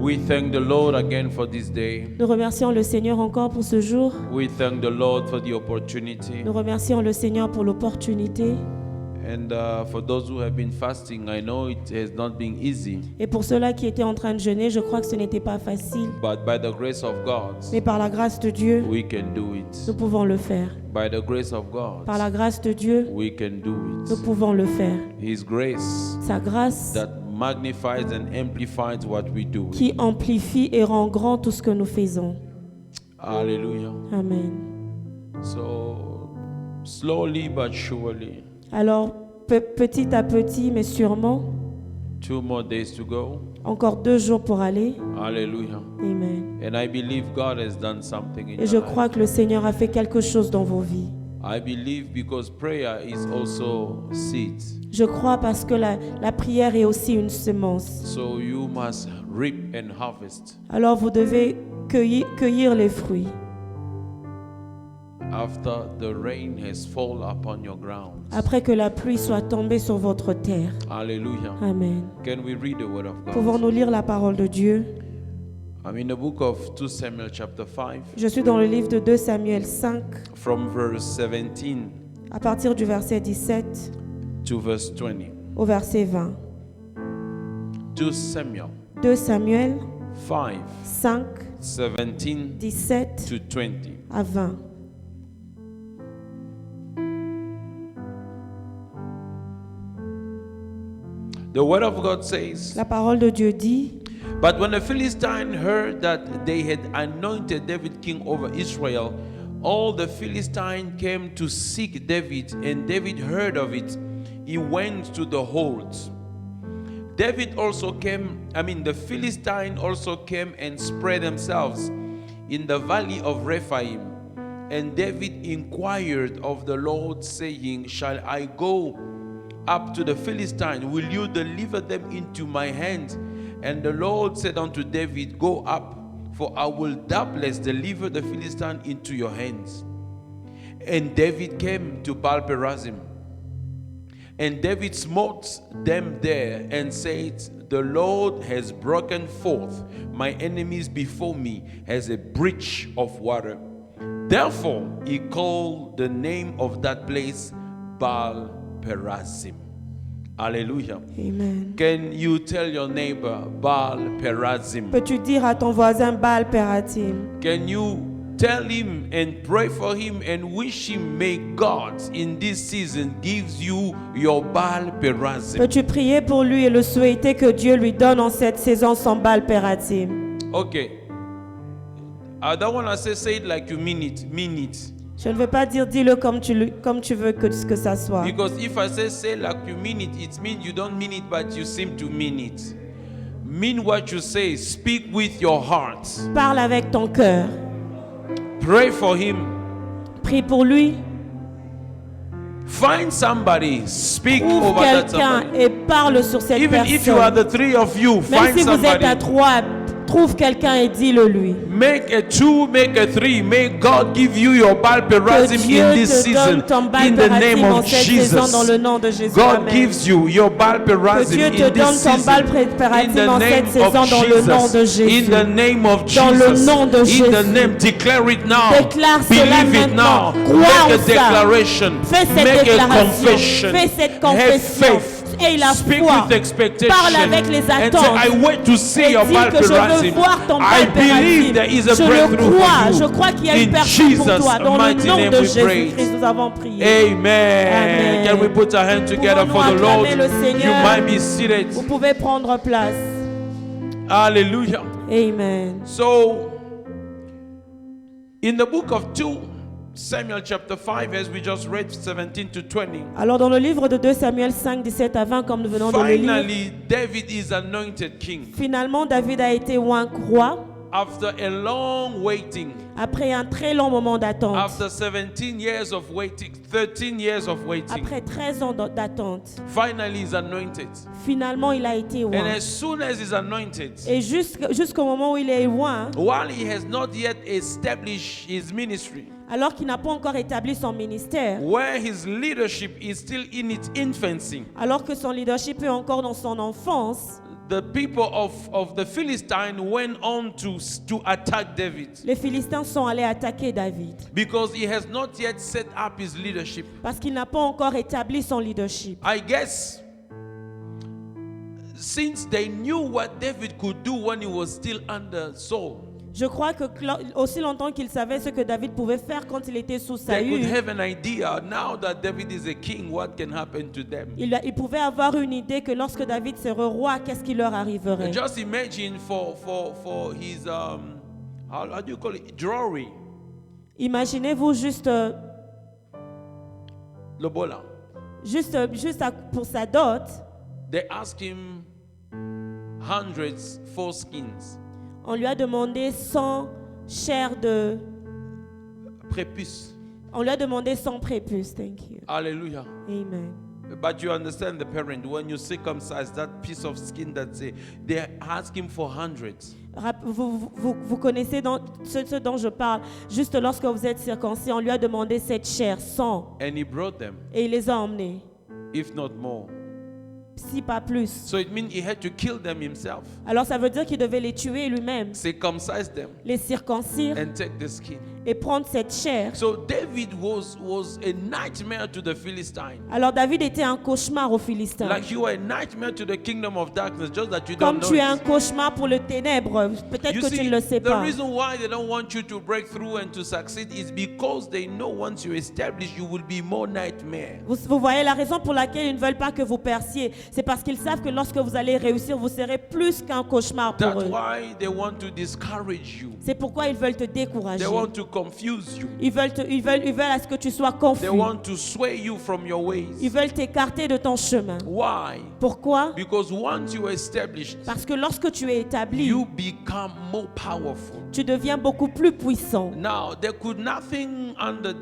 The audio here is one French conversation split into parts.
We thank the Lord again for this day. Nous remercions le Seigneur encore pour ce jour. We thank the Lord for the opportunity. Nous remercions le Seigneur pour l'opportunité. And for those who have been fasting, I know it has not been easy. Et pour ceux-là qui étaient en train de jeûner, je crois que ce n'était pas facile. But by the grace of God, Mais par la grâce de Dieu, we can do it. nous pouvons le faire. By the grace of God, Par la grâce de Dieu, we can do nous it. pouvons le faire. His grace Sa grâce that magnifies and amplifies what we do. qui amplifie et rend grand tout ce que nous faisons. Hallelujah. Amen. So, slowly but surely, Alors, petit à petit, mais sûrement, 2 more days to go. encore 2 jours pour aller. Hallelujah. Amen. And I believe God has done something in Et je your life. crois que le Seigneur a fait quelque chose dans vos vies. I believe because prayer is also seed. Je crois parce que la prière est aussi une semence. So you must reap and harvest. Alors vous devez cueillir les fruits. After the rain has fallen upon your ground. Après que la pluie soit tombée sur votre terre. Hallelujah. Amen. Can we read the word of God? Pouvons-nous lire la parole de Dieu? I'm in the book of 2 Samuel chapter 5 Je suis dans le livre de 2 Samuel 5, from verse 17 à partir du verset 17 to verse 20. au verset 20. 2 Samuel 2 Samuel 5, 5, 17 17 to 20. à 20. The word of God says, La parole de Dieu dit: but when the Philistines heard that they had anointed David king over Israel, all the Philistines came to seek David, and David heard of it. He went to the holds. David also came, the Philistines also came and spread themselves in the valley of Rephaim. And David inquired of the Lord, saying, shall I go up to the Philistines? Will you deliver them into my hand? And the Lord said unto David, go up, for I will doubtless deliver the Philistines into your hands. And David came to Baal-perazim. And David smote them there and said, the Lord has broken forth my enemies before me as a breach of water. Therefore he called the name of that place Baal-perazim. Hallelujah. Amen. Can you tell your neighbor Baal-perazim? Peux-tu dire à ton voisin Baal-perazim? Can you tell him and pray for him and wish him, may God in this season gives you your Baal-perazim? Peux-tu prier pour lui et le souhaiter que Dieu lui donne en cette saison son Baal-perazim? Okay. I don't want to say it like you mean it. Mean it. Je ne veux pas dire dis-le comme tu veux que ça soit. Because if I say like you mean it, it means you don't mean it, but you seem to mean it. Mean what you say. Speak with your heart. Parle avec ton cœur. Pray for him. Prie pour lui. Find somebody. Speak Trouve over that quelqu'un somebody. et parle sur cette Even personne. if you are the three of you, Même find si vous êtes à somebody. 3, trouve quelqu'un et dis-le lui. Make a 2, make a 3. May God give you your Que Baal-perazim Dieu in this te donne season. ton In the name Baal-perazim en of cette saison dans le Jesus. nom de Jésus. God Amen. gives you your Que Baal-perazim Dieu te in donne this ton season. Baal-perazim In the en cette name saison of dans le nom de Jesus. Jésus. In the name of Dans le Jesus. nom de In the Jésus. name, declare it now. Déclare cela Believe it maintenant. now. Crois Make a en ça. declaration. Fais cette Make a déclaration. confession. Fais cette Have confession. faith. Et la Speak foi. with expectation. Parle avec les And say, attentes. I wait to see Et your dis que je veux Baal-perazim. voir ton I believe Baal-perazim. there is a Je le breakthrough crois. for you. Je crois qu'il y a une In personne pour Jesus' toi. Dans le mighty nom name de we Jésus-Christ, pray. nous avons prié. Amen. Amen. Can we put our hands together for the Pouvons-nous Lord? acclamer le You Seigneur? might be seated. Vous pouvez prendre place. Hallelujah. Amen. So, in the book of 2 Samuel chapter 5, as we just read 17 to 20, Alors dans le livre de 2 Samuel 5, 17 à 20, comme nous venons de le lire, finally David is anointed king. finalement David a été oint roi After a long waiting, après un très long moment d'attente. after 17 years of waiting, 13 years of waiting, Après 13 ans d'attente, finally he's anointed. finalement il a été And oint. as soon as he's anointed, Et jusqu'au moment où il est oint, while he has not yet established his ministry, alors qu'il n'a pas encore établi son ministère, where his leadership is still in its infancy, alors que son leadership est encore dans son enfance, the people of the Philistine went on to attack David Les Philistins sont allés attaquer David because he has not yet set up his leadership. parce qu'il n'a pas encore établi son leadership. I guess since they knew what David could do when he was still under Saul, Je crois que aussi longtemps qu'il savait ce que David pouvait faire quand il était sous they could Saül, have an idea now that David is a king, what can happen to them. il pouvait avoir une idée que lorsque David serait roi, qu'est-ce qui leur arriverait. Just imagine for his how do you call it, jewelry, Imaginez-vous juste lobola. pour sa dot, They asked him hundreds foreskins, on lui a demandé 100 chairs de... prépuce. On lui a demandé 100 prépuces. Thank you. Hallelujah. Amen. But you understand the parent, when you circumcise that piece of skin, they ask him for hundreds. Vous connaissez ce dont je parle. Juste lorsque vous êtes circoncis, on lui a demandé cette chair, 100. And he brought them, Et il les a emmenés, if not more. si pas plus. So it means he had to kill them himself, Alors ça veut dire qu'il devait les tuer lui-même, circumcise them, les circoncire and take the skin. et prendre cette chair. So David was a nightmare to the Philistine. Alors David était un cauchemar aux Philistins. Like you are a nightmare to the kingdom of darkness, just that you Comme don't tu es know un it. cauchemar pour le ténèbre, peut-être You que tu see, ne le sais the pas. reason why they don't want you to break through and to succeed is because they know once you establish, you will be more nightmare. Vous voyez la raison pour laquelle ils ne veulent pas que vous perciez. C'est parce qu'ils savent que lorsque vous allez réussir, vous serez plus qu'un cauchemar pour That's eux. why they want to discourage you. C'est pourquoi ils veulent te décourager. They want to confuse you. Ils veulent à ce que tu sois confus. They want to sway you from your ways. Ils veulent t'écarter de ton chemin. Why? Pourquoi? Because once you are established, Parce que lorsque tu es établi, you become more powerful. tu deviens beaucoup plus puissant. Now, there could nothing under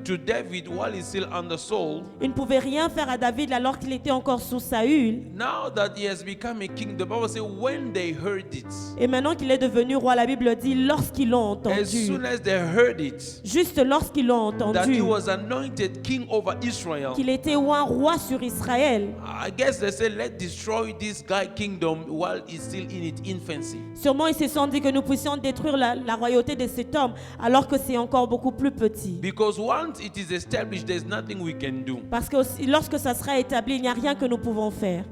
to David while he's still under Saul. Il ne pouvait rien faire à David alors qu'il était encore sous Saül. Now that he has become a king, the Bible says when they heard it, Et maintenant qu'il est devenu roi, la Bible dit lorsqu'ils l'ont as entendu. soon as they heard it, Juste lorsqu'ils l'ont that entendu, he was anointed king over Israel, qu'il était un roi sur Israël. I guess they said, let's destroy this guy kingdom while he's still in its infancy. Sûrement, ils se sont dit que nous puissions détruire la royauté de cet homme alors que c'est encore beaucoup plus petit. Because once it is established, there's nothing we can do. Parce que lorsque ça sera établi, il n'y a rien que nous pouvons faire.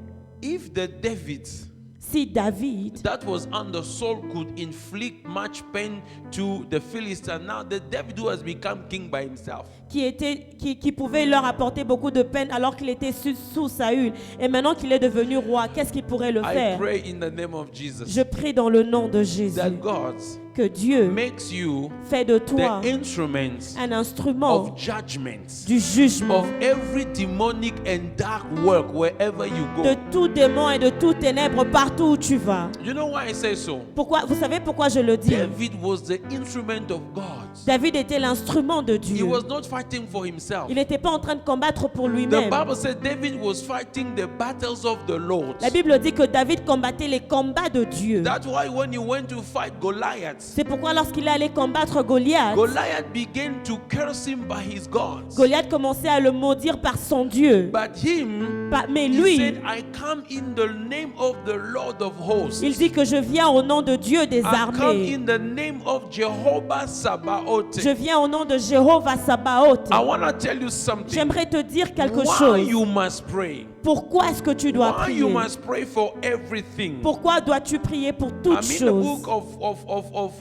If the David Si David, that was under Saul could inflict much pain to the Philistines, now the David who has become king by himself, qui pouvait leur apporter beaucoup de peine alors qu'il était sous Saül, et maintenant qu'il est devenu roi, qu'est-ce qu'il pourrait le I faire? pray in the name of Jesus Je prie dans le nom de Jésus that God que Dieu makes you fait de toi the instruments un instrument of judgments du jugement of every demonic and dark work wherever you de go. tout démon et de tout ténèbre partout où tu vas. You know why I say so? Pourquoi? Vous savez pourquoi je le dis? David was the instrument of God. David était l'instrument de He Dieu. was not fighting for himself. Il n'était pas en train de combattre pour The lui-même. Bible said David was fighting the battles of the Lord. La Bible dit que David combattait les combats de Dieu. That's why when he went to fight Goliath, C'est pourquoi lorsqu'il est allé combattre Goliath, Goliath began to curse him by his gods. Goliath commençait à le maudire par son Dieu. But him, Mais he lui, said, I come in the name of the Lord of hosts. il dit que je viens au nom de Dieu des I come armées. in the name of Jehovah Sabaoth. Je viens au nom de Jéhovah Sabaoth. I want to tell you something. J'aimerais te dire quelque Why chose. you must pray. Pourquoi est-ce que tu dois Why you prier? must pray for everything. Pourquoi dois-tu prier pour toutes I'm in the book choses? of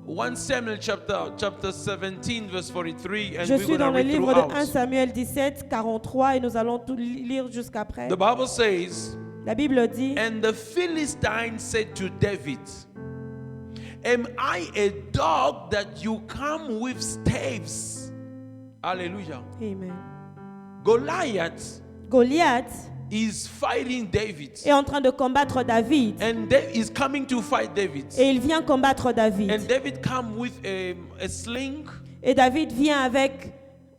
1 Samuel chapter 17 verse 43, and Je we're suis going to dans le read livre de 1 throughout. Samuel 17, 43 et nous allons tout lire jusqu'après. The Bible says, La Bible dit, and the Philistine said to David, am I a dog that you come with staves? Hallelujah. Amen. Goliath Goliath is fighting David, est en train de combattre David and David is coming to fight David. et il vient combattre David. And David come with a sling, Et David vient avec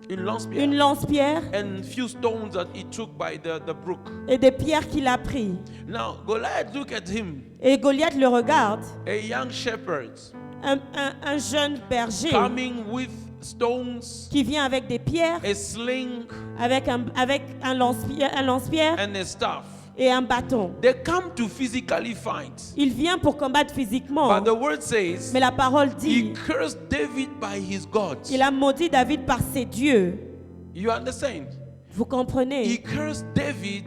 une lance-pierre, une lance-pierre and few stones that he took by the brook. et des pierres qu'il a pris. Now Goliath look at him, Et Goliath le regarde, a young shepherd un jeune berger coming with stones, qui vient avec des pierres, a sling, avec un lance-pierre and a staff. et un bâton. They come to physically fight. Il vient pour combattre physiquement. But the word says, Mais la parole he dit, cursed David by his gods. il a maudit David par ses dieux. You understand? Vous comprenez? He cursed David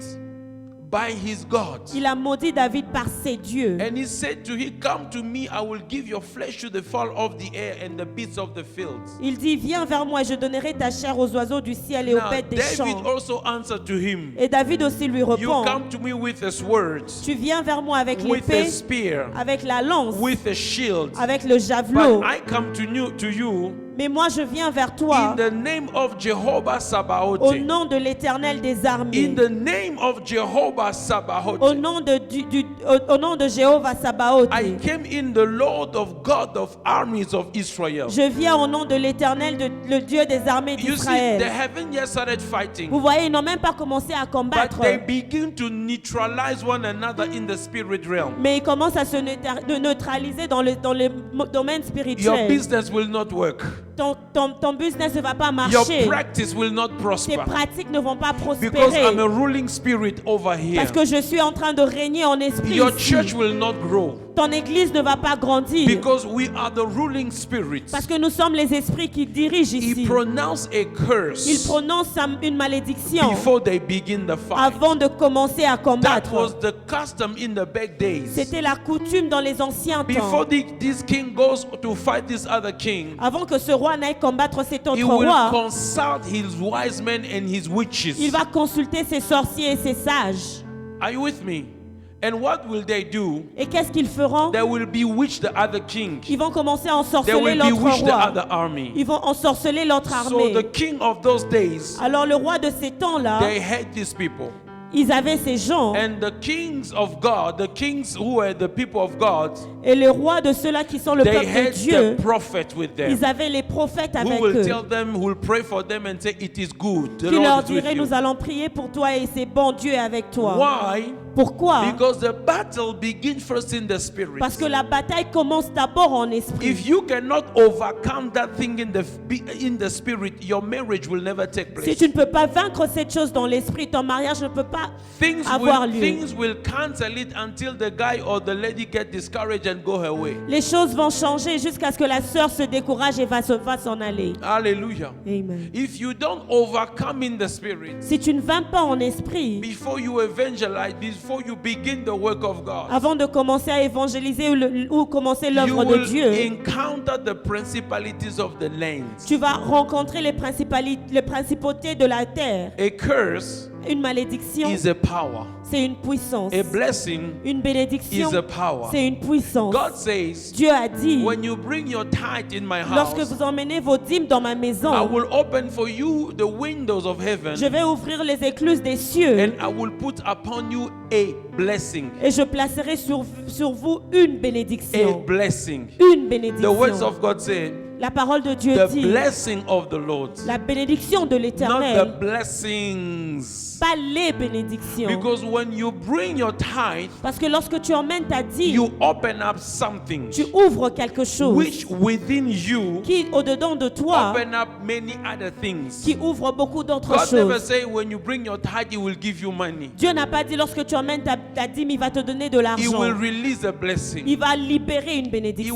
by his gods. Il a maudit David par ses dieux. And he said to him, come to me, I will give your flesh to the fowl of the air and the beasts of the fields. Il dit, viens vers moi, je donnerai ta chair aux oiseaux du ciel et aux Now, bêtes des David champs. also answered to him, Et David aussi lui you répond, come to me with a sword, tu viens vers moi avec with a l'épée, spear, avec la lance, with a shield. avec le javelot. But I come to you Mais moi je viens vers toi in the name of Jehovah au Sabaoth. nom de l'Éternel des In armées. the name of Jehovah Sabaoth. Au nom de Jéhovah Sabaoth. I came in the Lord of God of armies of Israel. Je viens au nom de l'Éternel, le Dieu des armées You see, they d'Israël. haven't yet started Vous fighting, voyez, ils n'ont même pas commencé à but combattre. they begin to neutralize one another in the spirit realm. Mais ils commencent à se neutraliser dans le domaine Your spirituel. business will not work. Ton business ne va pas Your marcher. practice will not Tes prosper. pratiques ne vont pas Because prospérer. I'm a ruling spirit over here. Parce que je suis en train de régner en esprit Your ici. church will not grow. Ton église ne va pas grandir. Because we are the ruling spirits. Parce que nous sommes les esprits qui dirigent He ici. pronounced a Ils curse prononcent une malédiction before they begin the fight. avant de commencer à That combattre. was the custom in the back days. C'était la coutume dans les anciens Before temps. this king goes to fight this other king, Avant que ce roi n'aille combattre cet he autre will roi, consult his wise men and his il witches. va consulter ses sorciers et ses sages. Are you with me? And what will they do? Et qu'est-ce qu'ils feront? They will bewitch the other king. Ils vont commencer à They ensorceler will l'autre bewitch the roi. other army. Ils vont ensorceler l'autre So armée. the king of those days, Alors le roi de ces temps-là, they hate these people. ils avaient ces gens. And the kings of God, the kings who were the people of God, Et les rois de ceux-là qui sont le they peuple de had Dieu, the prophet with them, ils avaient les prophètes who avec will eux, tell them, who will pray for them and say, it is good. The qui leur Lord is with diraient, you. nous allons prier pour toi et c'est bon, Dieu est avec toi. Why? Pourquoi? Because the battle begins first in the spirit. Parce que la bataille commence d'abord en esprit. If you cannot overcome that thing in the spirit, your marriage will never take Si place. tu ne peux pas vaincre cette chose dans l'esprit, ton mariage ne peut pas Things avoir will, lieu. things will cancel it until the guy or the lady get discouraged and go her way. Les choses vont changer jusqu'à ce que la sœur se décourage et va s'en aller. Hallelujah. Amen. If you don't overcome in the spirit, Si tu ne vaincres pas en esprit, before you evangelize, before you begin the work of God, avant de commencer à évangéliser ou commencer you l'œuvre de will Dieu, encounter the principalities of the lands. tu vas rencontrer les principautés de la terre. A curse Une malédiction, is a power. c'est une puissance. A blessing Une bénédiction, is a power. c'est une puissance. God says, Dieu a dit, when you bring your tithe in my lorsque house, vous emmenez vos dîmes dans ma I maison, will open for you the windows of heaven, je vais ouvrir les écluses des cieux and I will put upon you a blessing. et je placerai sur vous une A bénédiction. blessing. Une The words bénédiction. of God say, La parole de Dieu the dit, blessing of the Lord, la bénédiction de not the l'Éternel, blessings. pas les bénédictions. Because when you bring your tithe, Parce que lorsque tu emmènes ta dîme, you open up something tu ouvres quelque chose which within you qui, au-dedans de toi, open up many other things. qui ouvre beaucoup d'autres God never choses. say when you bring your tithe, He will give you money. Dieu n'a pas dit lorsque tu emmènes ta dîme, il va te donner de He l'argent. will release a blessing. Il va libérer une He will bénédiction.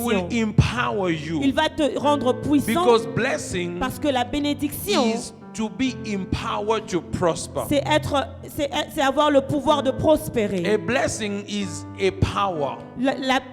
empower Il you. va te rendre puissant Because blessing parce que la bénédiction, is to be empowered to prosper. c'est avoir le pouvoir de prospérer. A blessing is a power.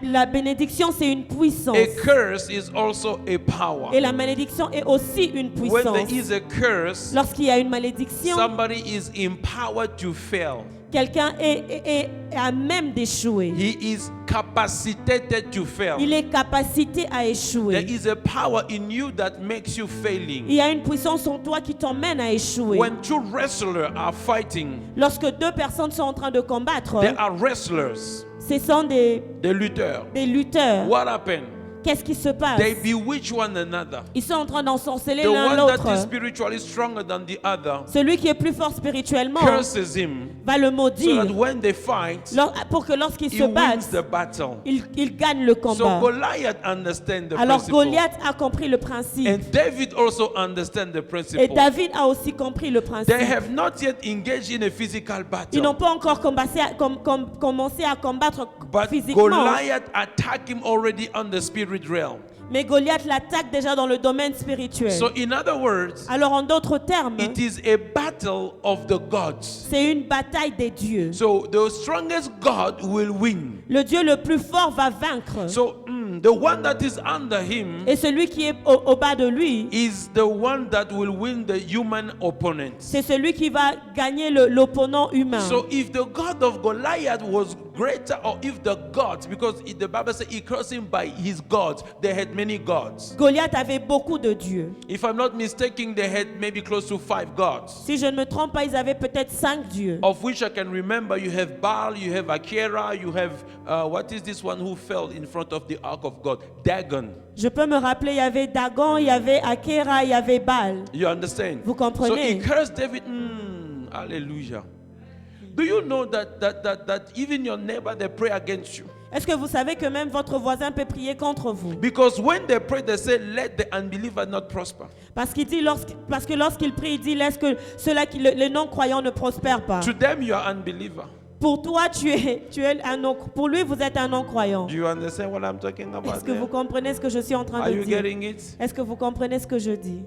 La bénédiction, c'est une puissance. A curse is also a power. Et la malédiction est aussi une When puissance. there is a curse, Lorsqu'il y a une malédiction, somebody is empowered to fail. quelqu'un est à même d'échouer. He is capacitated to fail. Il est capacité à There échouer. is a power in you that makes you failing. Il y a une puissance en toi qui t'emmène à échouer. When two wrestlers are fighting, Lorsque deux personnes sont en train de combattre, they are wrestlers, ce sont des the lutteurs. lutteurs. What happened? Qu'est-ce qui se passe? They bewitch one another. Ils sont en train d'ensorceler The l'un one l'autre. that is spiritually stronger than the other Celui qui est plus fort spirituellement curses him, va le so maudire that when they fight, pour que lorsqu'ils he se wins battent, the battle. il gagne le So combat. Goliath understands the Alors principle. Goliath a compris le principe. And David also understands the Et principle. David a aussi compris le principe. They have not yet engaged in a physical Ils n'ont battle. pas encore commencé à combattre But physiquement. Goliath attacked him already on the spirit realm. Mais Goliath l'attaque déjà dans le domaine spirituel. So in other words, Alors en d'autres termes, it is a battle of the gods. c'est une bataille des dieux. So the strongest God will win. Le Dieu le plus fort va vaincre. So the one that is under him Et celui qui est au bas de lui, is the one that will win the human opponent. c'est celui qui va gagner l'opponent humain. So if the God of Goliath was greater, or if the gods, because the Bible says he cursed him by his gods, they had many gods. Goliath avait beaucoup de dieux. If I'm not mistaken, they had maybe close to 5 gods. Si je ne me trompe pas, ils avaient peut-être 5 dieux. Of which I can remember, you have Baal, you have Akira, you have, what is this one who fell in front of the ark of God? Dagon. Je peux me rappeler, il y avait Dagon, il y avait Akira, il y avait Baal. You understand? Vous So he comprenez? cursed David. Hallelujah. Do you know that even your neighbor, they pray against you? Est-ce que vous savez que même votre voisin peut prier contre vous? Because when they pray, they say, let the unbeliever not prosper. Parce que lorsqu'il prie, il dit laisse que ceux-là les non-croyants ne prospèrent pas. To them, you are unbeliever. Pour toi, tu es un non. Pour lui, vous êtes un non-croyant. Do you understand what I'm talking about? Est-ce que vous comprenez ce que je suis en train Are de you dire? getting it? Est-ce que vous comprenez ce que je dis?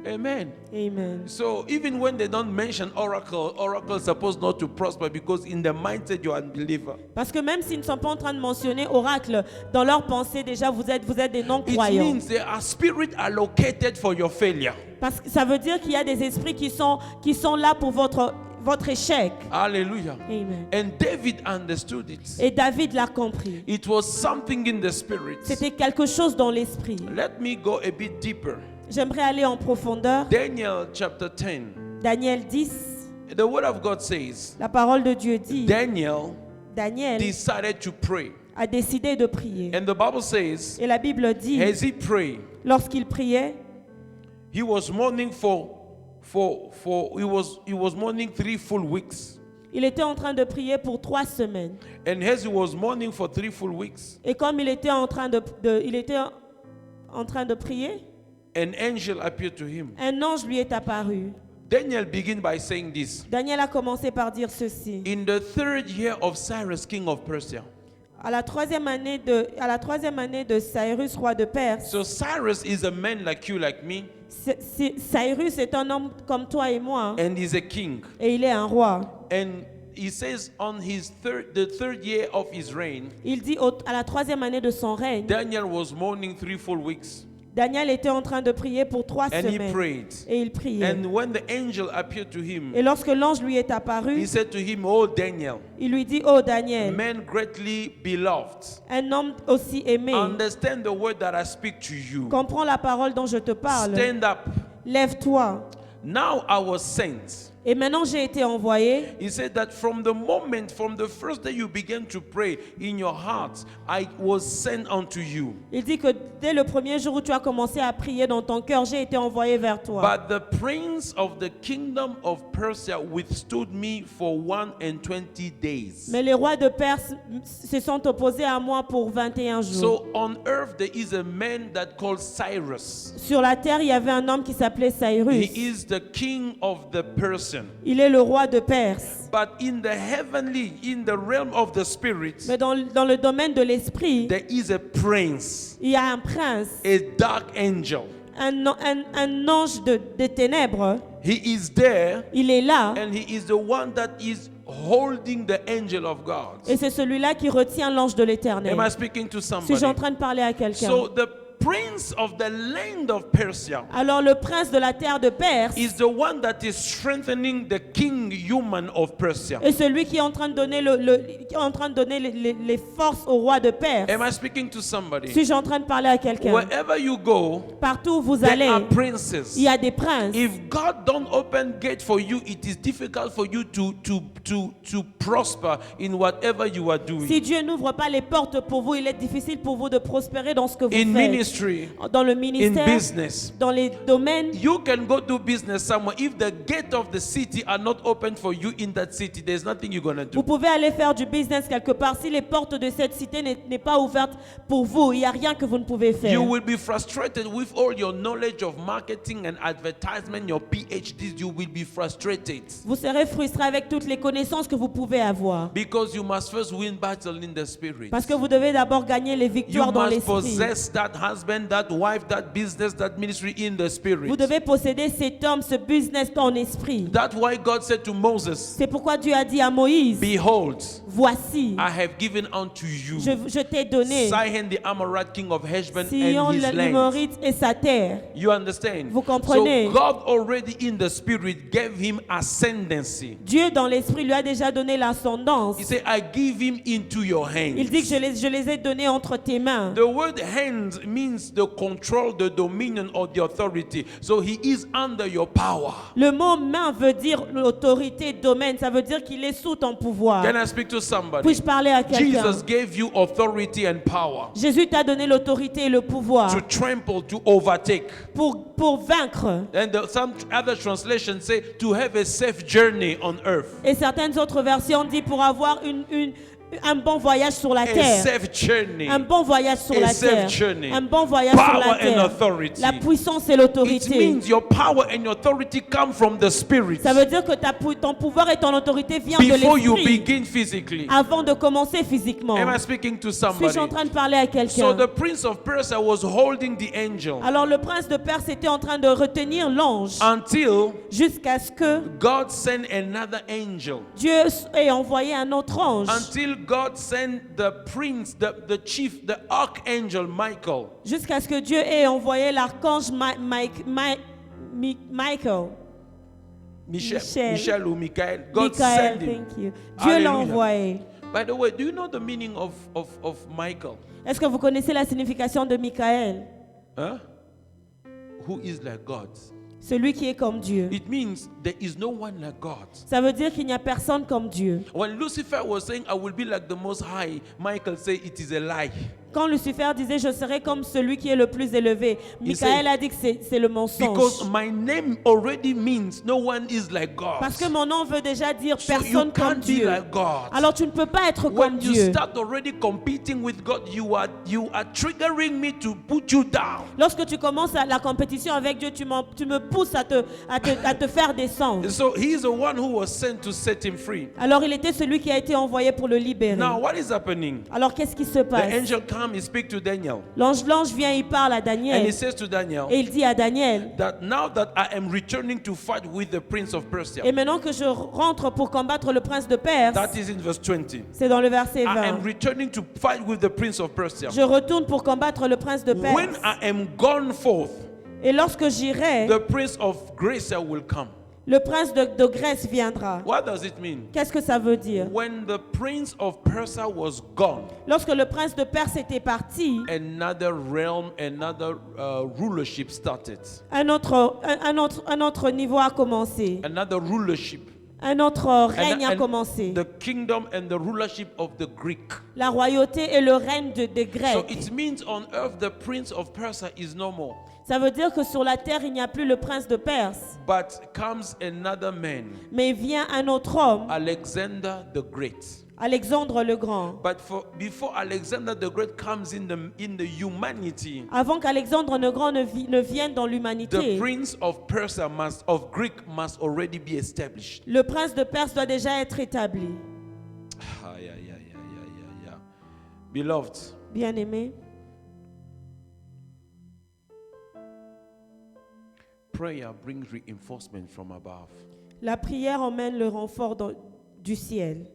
Amen. Amen. So even when they don't mention oracle is supposed not to prosper because in the mindset you're unbeliever. Parce que même s'ils ne sont pas en train de mentionner oracle, dans leur pensée déjà vous êtes des It non-croyants. means there are spirits allocated for your failure. Parce que ça veut dire qu'il y a des esprits qui sont là pour votre échec. Hallelujah. Amen. And David understood it. Et David l'a compris. It was something in the spirit. C'était quelque chose dans l'esprit. Let me go a bit deeper. J'aimerais aller en profondeur. Daniel chapter 10. Daniel 10, The word of God says, la parole de Dieu dit, Daniel Daniel decided to pray. a décidé de prier. And the Bible says, Et la Bible dit, as he prayed, lorsqu'il priait, he was mourning he was mourning 3 full weeks. il était en train de prier pour 3 semaines. And as he was mourning for 3 full weeks, Et comme il était en train de prier, an angel appeared to him. un ange lui est apparu. Daniel began by saying this. Daniel a commencé par dire ceci. In the 3rd year of Cyrus, king of Persia. À la troisième année de Cyrus, roi de Perse. So Cyrus is a man like you, like me, Cyrus est un homme comme toi et moi. and he's a king. Et il est un roi. And he says on the third year of his reign, Il dit à la troisième année de son règne, Daniel was mourning 3 full weeks. Daniel était en train de prier pour 3 And he semaines. prayed. Et il priait. And when the angel appeared to him, Et lorsque l'ange lui est apparu, he said to him, "Oh Daniel, il lui dit, oh Daniel, man greatly beloved, un homme aussi aimé, understand the word that I speak to you. comprends la parole dont je te parle. Stand up. Lève-toi. Now I was sent." Et maintenant j'ai été envoyé. He said that from the first day you began to pray in your heart, I was sent unto you. Il dit que dès le premier jour où tu as commencé à prier dans ton cœur, j'ai été envoyé vers toi. But the prince of the kingdom of Persia withstood me for 120 days. Mais les rois de Perse se sont opposés à moi pour 21 jours. So on earth there is a man that called Cyrus. Sur la terre, il y avait un homme qui s'appelait Cyrus. He is the king of the Persian. Il est le roi de Perse. But in the realm of the spirit, Mais dans le domaine de l'esprit, there is a prince, il y a un prince, a dark angel. un ange des ténèbres. He is there, Il est là. and he is the one that is holding the angel of God. Et c'est celui-là qui retient l'ange de l'Éternel. Am I speaking to Si je suis en somebody? train de parler à quelqu'un. So prince of the land of Persia Alors le prince de la terre de Perse is the one that is strengthening the king human of Persia. est celui qui est en train de donner, qui est en train de donner les forces au roi de Perse. Am I speaking to somebody? Suis-je en train de parler à quelqu'un? Wherever you go, Partout où vous there allez, are princes. il y a des princes. If God don't open gate for you, it is difficult for you to prosper in whatever you are doing. Si Dieu n'ouvre pas les portes pour vous, il est difficile pour vous de prospérer dans ce que vous In faites. ministry, Dans le in ministère, business. dans les domaines. You can go do business somewhere. If the gate of the city are not open for you in that city, there's nothing you're gonna Vous do. pouvez aller faire du business quelque part. Si les portes de cette cité n'est pas ouvertes pour vous, il n'y a rien que vous ne pouvez faire. You will be frustrated with all your knowledge of marketing and advertisement, your PhDs. You will be frustrated Vous serez frustré avec toutes les connaissances que vous pouvez avoir. because you must first win battle in the spirit. Parce que vous devez d'abord gagner les You victoires dans must l'esprit. possess that husband, that wife, that business, that ministry in the spirit. Vous devez posséder cet homme, ce business en esprit. That's why God said to Moses, C'est pourquoi Dieu a dit à Moïse, behold, voici, I have given unto you je t'ai donné Sihon the Amorite king of Heshbon Sion and his land. l'Amorite et sa terre. You understand? Vous comprenez? So God already in the spirit gave him ascendancy. Dieu dans l'esprit lui a déjà donné l'ascendance. He said, I give him into your hands. Il dit que je les ai donnés entre tes mains. The word hands means the control, the dominion, or the authority. So he is under your power. Le mot main veut dire l'autorité, domaine. Ça veut dire qu'il est sous ton pouvoir. Can I speak to somebody? Puis-je parler à quelqu'un? Jesus gave you authority and power Jésus t'a donné l'autorité et le pouvoir to trample, to overtake. pour vaincre. And some other translations say to have a safe journey on earth. Et certaines autres versions disent pour avoir un bon voyage sur la A terre. safe journey. Un bon voyage sur A la safe terre. journey. Un bon voyage sur Power la and terre. authority. La puissance et It l'autorité. means your power and your authority come from the spirit Ça veut dire que ton pouvoir et ton autorité viennent de before you l'esprit begin physically. avant de commencer physiquement. Am I speaking to Suis-je en somebody? train de parler à So quelqu'un? the prince of Persia was holding the angel Alors le prince de Perse était en train de retenir l'ange until jusqu'à ce que God sent another angel. Dieu ait envoyé un autre ange. Until God sent the prince, the chief, the archangel Michael. Jusqu'à ce que Dieu ait envoyé l'archange Michael. Michel ou Michael. God Michael, sent him. thank you. Dieu l'a Hallelujah. envoyé. By the way, do you know the meaning of Michael? Est-ce que vous connaissez la signification de Michael? Huh? Who is like God? Celui qui est comme Dieu. It means there is no one like God. Ça veut dire qu'il n'y a personne comme Dieu. When Lucifer was saying, I will be like the Most High, Michael said it is a lie. Quand Lucifer disait je serai comme celui qui est le plus élevé, Michael a dit que c'est le mensonge. Because my name already means no one is like God. Parce que mon nom veut déjà dire So you personne comme can't be Dieu. like God. Alors tu ne peux pas être comme When you Dieu. start already competing with God, you are triggering me to put you down. Lorsque tu commences la compétition avec Dieu, tu me pousses à te faire descendre. So he is the one who was sent to set him free. Alors il était celui qui a été envoyé pour le libérer. Now what is happening? Alors qu'est-ce qui se The passe? angel comes, he speaks to Daniel. L'ange vient, il parle à And he Daniel. says to Daniel Et il dit à Daniel, that now that I am returning to fight with the prince of Persia. et maintenant que je rentre pour combattre le prince de Perse, That is in verse 20. c'est dans le verset I am 20. returning to fight with the prince of Persia. Je retourne pour combattre le prince de When Perse. I am gone forth, Et lorsque j'irai, the prince of Grecia will come. le prince de Grèce viendra. What does it mean? Qu'est-ce que ça veut dire? When the prince of Persia was gone, Lorsque le prince de Perse était parti, another realm, another rulership started. un autre niveau a commencé. Another rulership. Un autre règne a And commencé. the kingdom and the rulership of the Greek. La royauté et le règne des So Grecs. it means on earth the prince of Persia is no more. Ça veut dire que sur la terre, il n'y a plus le prince de Perse. But comes another man, Mais vient un autre homme, Alexander the Great. Alexandre le Grand. But before Alexander the Great comes in the humanity, Avant qu'Alexandre le Grand ne vienne dans the l'humanité, prince of Persia of Greek must already be established. le prince de Perse doit déjà être établi. Beloved, Bien-aimé, prayer brings reinforcement from above. la prière emmène le renfort du ciel.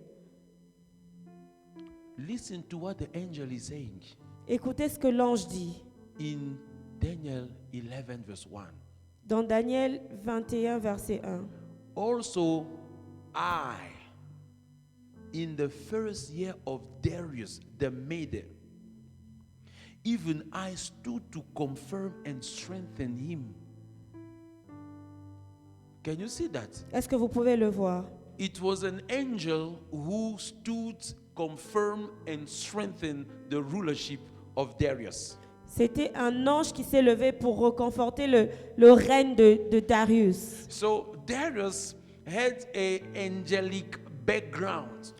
Listen to what the angel is saying. Écoutez ce que l'ange dit. in Daniel 11 verse 1. Dans Daniel 21, verset 1. Also, I, in the first year of Darius the Mede, even I stood to confirm and strengthen him. Can you see that? Est-ce que vous pouvez le voir? It was an angel who stood, confirmed, and strengthened the rulership of Darius. C'était un ange qui s'est levé pour reconforter le règne de Darius. So Darius had an angelic background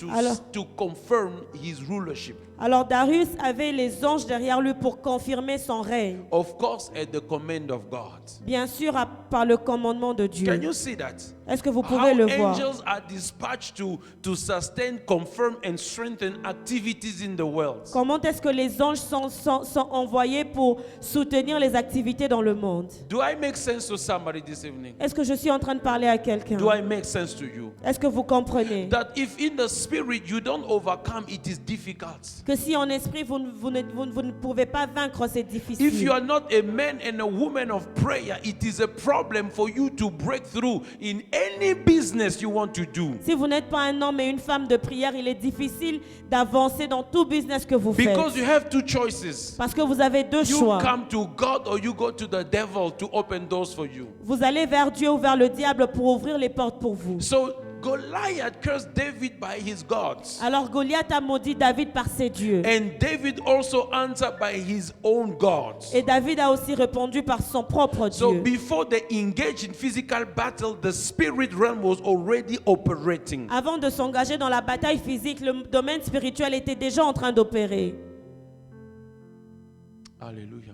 to confirm his rulership. Alors Darius avait les anges derrière lui pour confirmer son règne. Of course, at the command of God. Bien sûr, par le commandement de Dieu. Can you see that? Est-ce que vous pouvez le voir? Angels are dispatched to sustain, confirm, and strengthen activities in the world. Comment est-ce que les anges sont envoyés pour soutenir les activités dans le monde? Do I make sense to somebody this evening? Est-ce que je suis en train de parler à quelqu'un? Do I make sense to you? Est-ce que vous comprenez? That if in the spirit you don't overcome, it is difficult. Que si en esprit vous ne pouvez pas vaincre, c'est difficile. If you are not a man and a woman of prayer, it is a problem for you to break through in any business you want to do. Si vous n'êtes pas un homme et une femme de prière, il est difficile d'avancer dans tout business que vous faites. Because you have two choices. Parce que vous avez deux You choix. come to God or you go to the devil to open doors for you. Vous allez vers Dieu ou vers le diable pour ouvrir les portes pour vous. So Goliath cursed David by his gods. Alors Goliath a maudit David par ses dieux. And David also answered by his own gods. Et David a aussi répondu par son propre So Dieu. before they engaged in physical battle, the spirit realm was already operating. Avant de s'engager dans la bataille physique, le domaine spirituel était déjà en train d'opérer. Hallelujah.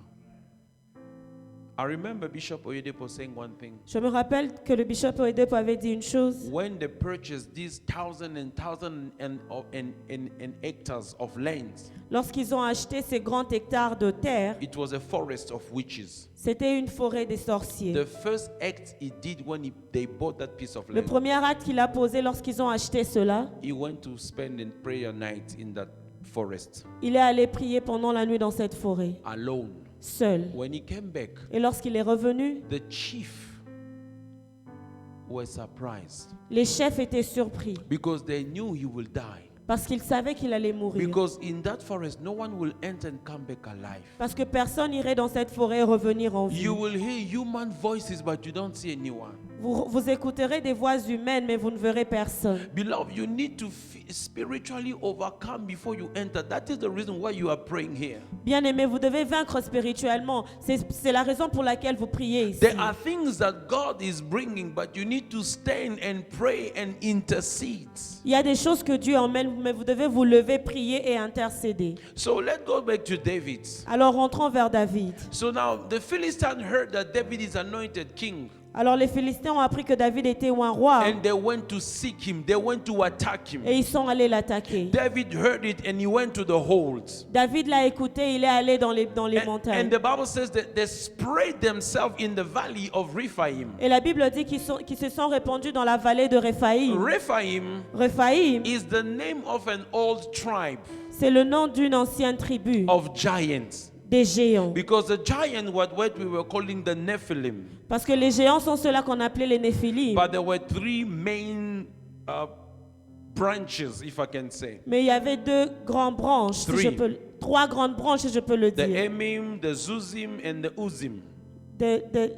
I remember Bishop Oyedepo saying one thing. Je me rappelle que le bishop Oyedepo avait dit une chose. When they purchased these thousands and hectares of lands, Lorsqu'ils ont acheté ces grands hectares de terre, it was a forest of witches. c'était une forêt des sorciers. The first act he did when they bought that piece of Le land, premier acte qu'il a posé lorsqu'ils ont acheté cela, he went to spend a prayer night in that forest il est allé prier pendant la nuit dans cette forêt, alone. seul. When he came back, Et lorsqu'il est revenu, the chief was surprised les chefs étaient surpris because they knew he will die. parce qu'ils savaient qu'il allait mourir. Because in that forest, no one will enter and come back alive. Parce que personne n'irait dans cette forêt et revenir en vie. You will hear human voices, but you don't see anyone. Vous écouterez des voix humaines, mais vous ne verrez personne. Beloved, you need to spiritually overcome before you enter. That is the reason why you are praying here. Bien-aimés, vous devez vaincre spirituellement. C'est la raison pour laquelle vous priez ici. There are things that God is bringing, but you need to stand and pray and intercede. Il y a des choses que Dieu emmène, mais vous devez vous lever, prier et intercéder. So let's go back to David. Alors rentrons vers David. So now the Philistines heard that David is anointed king. Alors les Philistins ont appris que David était un roi And they went to seek him. They went to attack him. et ils sont allés l'attaquer. David heard it and he went to the hold. David l'a écouté, il est allé dans les And montagnes. the Bible says that they spread themselves in the valley of Rephaim. Et la Bible dit qu'ils se sont répandus dans la vallée de Réphaïm. Rephaim Réphaïm, is the name of an old tribe c'est le nom d'une ancienne tribu of giants. des géants. Because the giant was what we were calling the Nephilim. Parce que les géants sont ceux-là qu'on appelait les Néphilim. But there were three main branches, if I can say. Mais il y avait deux grandes branches, si Three. trois grandes branches, si je peux le The dire. Emim, the Zuzim, and the Uzim.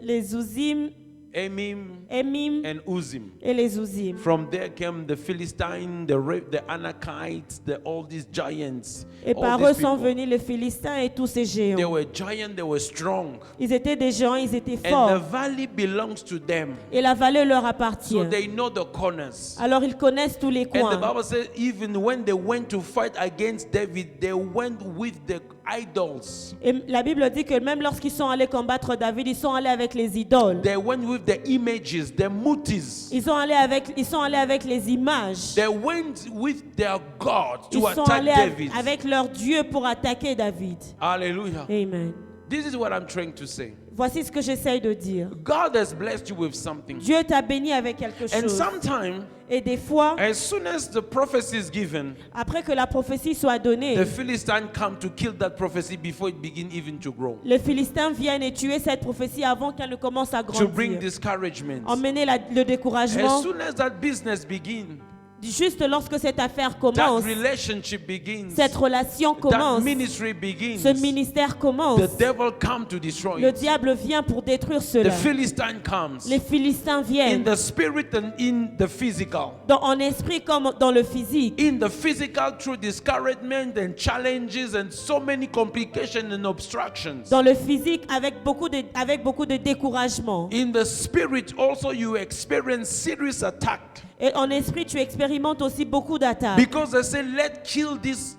Les Ouzim, Emim Emim and Uzim. et les Ouzim. From there came the Philistine, the Anakites, all these giants. Et all par these eux sont people. venus les Philistins et tous ces They géants. were giants, they were strong. Ils étaient des géants, ils étaient And the forts. valley belongs to them. Et la vallée leur appartient. So they know the corners. Alors ils connaissent tous les And the coins. Bible says, even when they went to fight against David, they went with the idols. Et la Bible dit que même lorsqu'ils sont allés combattre David, ils sont allés avec les idoles. They went with the images, the mutis. Ils sont allés avec les images. They went with their God Ils to sont attack allés David. avec leur Dieu pour attaquer David. Hallelujah. Amen. This is what I'm trying to say. Voici ce que j'essaye de dire. God has blessed you with something. Dieu t'a béni avec quelque And chose. sometimes, Et des fois, as soon as the prophecy is given, après que la prophétie soit donnée, the Philistines come to kill that prophecy before it begins even to grow. les Philistins viennent et tuer cette prophétie avant qu'elle ne commence à To bring grandir. discouragement. Emmener le As découragement. soon as that business begins, Juste lorsque cette affaire that commence, relationship begins, cette relation that commence, ministry begins, ce ministère commence, the devil comes to destroy le it. diable vient pour détruire The cela. Philistine comes Les Philistins in viennent the spirit and in the physical. en esprit comme dans le physique. In the physical, through discouragement and challenges and so many complications and obstructions. Dans le physique avec beaucoup de découragement. In the spirit also you experience serious attack. Et en esprit, tu expérimentes aussi beaucoup d'attaques. Because they say, let's kill this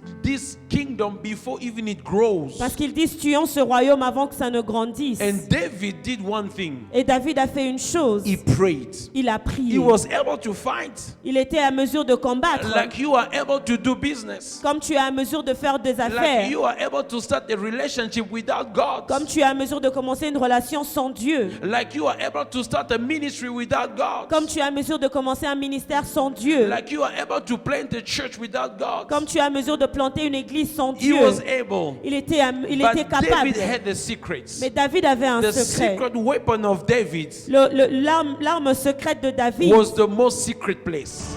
kingdom before even it grows. Parce qu'ils disent, tuons ce royaume avant que ça ne grandisse. And David did one thing. Et David a fait une chose. He prayed. Il a prié. He was able to fight. Il était à mesure de combattre. Like you are able to do business. Comme tu es à mesure de faire des Like affaires. you are able to start a relationship without God. Comme tu es à mesure de commencer une relation sans Dieu. Like you are able to start a ministry without God. Comme tu es à mesure de commencer un ministère sans Dieu. Like you are able to plant a church without God. Comme tu es à mesure de planter une église sans He Dieu. was able. Il était But capable. David had the secrets. Mais David avait un The secret. secret weapon of David L'arme secrète de David. was the most secret place.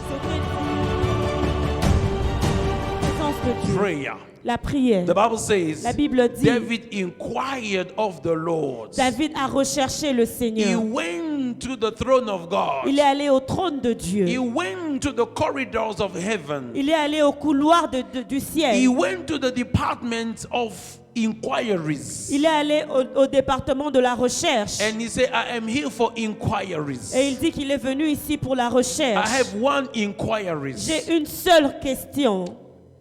Prayer. La prière. The Bible says La Bible dit, David inquired of the Lord. David a recherché le He Seigneur. went to the throne of God. Il est allé au trône de Dieu. He went to the corridors of heaven. Il est allé au couloir du He ciel. went to the department of inquiries. Il est allé au département de la recherche. And he said, I am here for inquiries. Et il dit qu'il est venu ici pour la I recherche. have one inquiries. J'ai une seule question.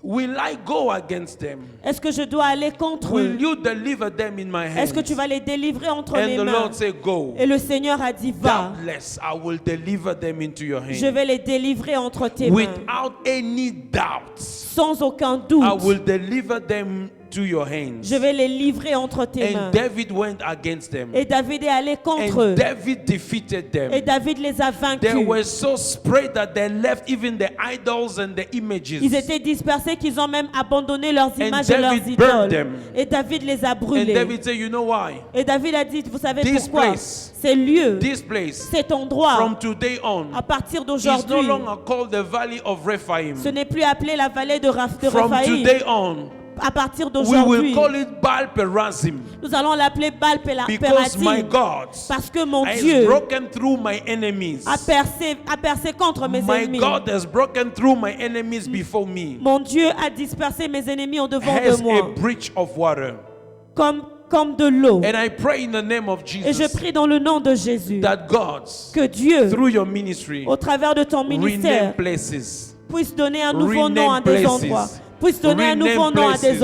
Will I go against them? Est-ce que je dois aller contre eux? Will you deliver them in my hands? Est-ce que tu vas les délivrer entre mes And the mains? Lord said, go. Et le Seigneur a dit, va. Doubtless, I will deliver them into your hands. Je vais les délivrer entre tes mains. Without any doubt, Sans aucun I doute. will deliver them to your hands. Je vais les livrer entre tes mains. And David went against them. Et David est allé contre eux. And David defeated them. Et David les a They vaincus. were so spread that they left even the idols and the images. Ils étaient dispersés qu'ils ont même abandonné leurs And images et leurs David burned idoles. them. Et David les a And brûlés. David said, you know why? Et David a dit, vous savez This pourquoi? place, Ces lieux, This place, cet endroit, from today on, à partir is no d'aujourd'hui, longer called the valley of Rephaim. ce n'est plus appelé la vallée de From Rephaïm. today on, À partir we d'aujourd'hui, will call it Baal Perazim. nous allons l'appeler Baal Because my Pératim. God Parce que mon has Dieu broken through my enemies. a percé contre mes My ennemis. God has broken through my enemies before me. Mon Dieu a dispersé mes ennemis en devant Has de moi, a breach of water. comme de l'eau. And I pray in the name of Et je Jesus prie dans le nom de Jésus that God, que Dieu, through your ministry, au travers de ton rename ministère, places. puisse donner un nouveau nom à Rename des places. endroits. Puisse donner un Rename nouveau nom à des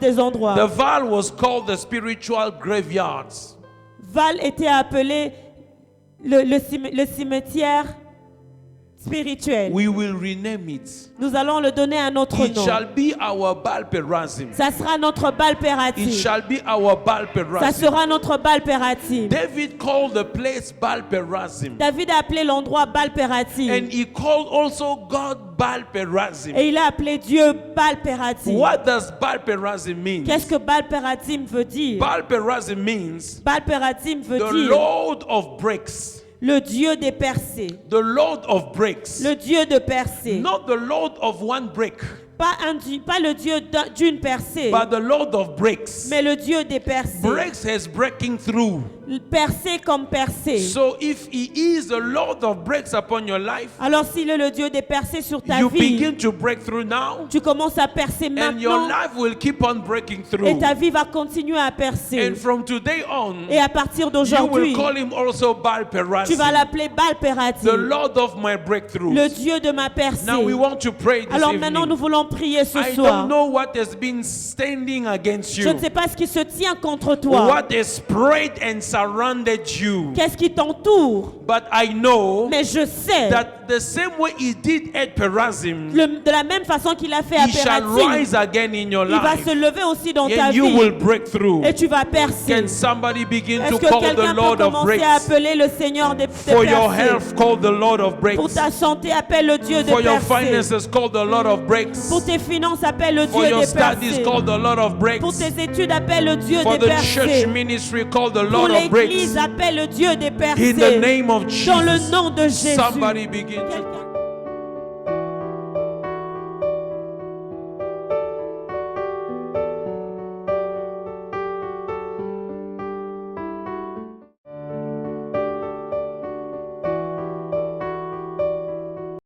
places. endroits. The Val was called the spiritual graveyards. Val était appelé le cimetière spirituel. We will rename it. Nous allons le donner un autre It nom. shall be our Baal Perazim. Ça sera notre Baal It Pératim. shall be our Baal Ça Perazim. sera notre Baal Pératim. David called the place Baal Perazim. David a appelé l'endroit Baal Pératim. And he called also God Baal Perazim. Et il a appelé Dieu Baal Pératim. What does Baal Perazim mean? Qu'est-ce que Baal Pératim veut dire? Baal Perazim means Baal Pératim veut the dire Lord of breaks. le Dieu des percées. The Lord of breaks. Le Dieu de percées. Not the Lord of one break, Pas le Dieu d'une percée, but the Lord of breaks. mais le Dieu des percées. Breaks has breaking through. Percée comme percée. So if he is the Lord of breaks upon your life, Alors s'il est le Dieu des percées sur ta you vie, begin to break through now, tu commences à percer and your maintenant life will keep on breaking et through. ta vie va continuer à percer. And from today on, Et à partir you d'aujourd'hui, will call him also Baal tu vas Perazim, l'appeler Baal the Pératim, Lord of my breakthroughs. le Dieu de ma percée. Now we want to pray this Alors maintenant, nous evening. voulons prier ce I soir. don't know what has been standing against Je you. ne sais pas ce qui se tient contre toi. What has sprayed and surrounded you. Qu'est-ce qui t'entoure? But I know Mais je sais that the same way he did at Perazim, de la même façon qu'il a fait à he shall Pérazim, rise again in your il va life. se lever aussi dans ta And you vie. will break through. Et tu vas percer. Can somebody begin Est-ce to que call the quelqu'un peut Lord of commencer à breaks? appeler le Seigneur des For your percées? health, call the Lord of breaks. Pour ta santé, appelle le Dieu des For your percées. finances, call the Lord of breaks. Pour tes finances, appelle le For Dieu your des studies, percées. call the Lord of Pour breaks. tes études, appelle le Dieu For des the church percées. ministry, call the Pour Lord of breaks. l'église, appelle le Dieu des percées. In the name of Dans le Jesus, nom de Jésus. somebody begin to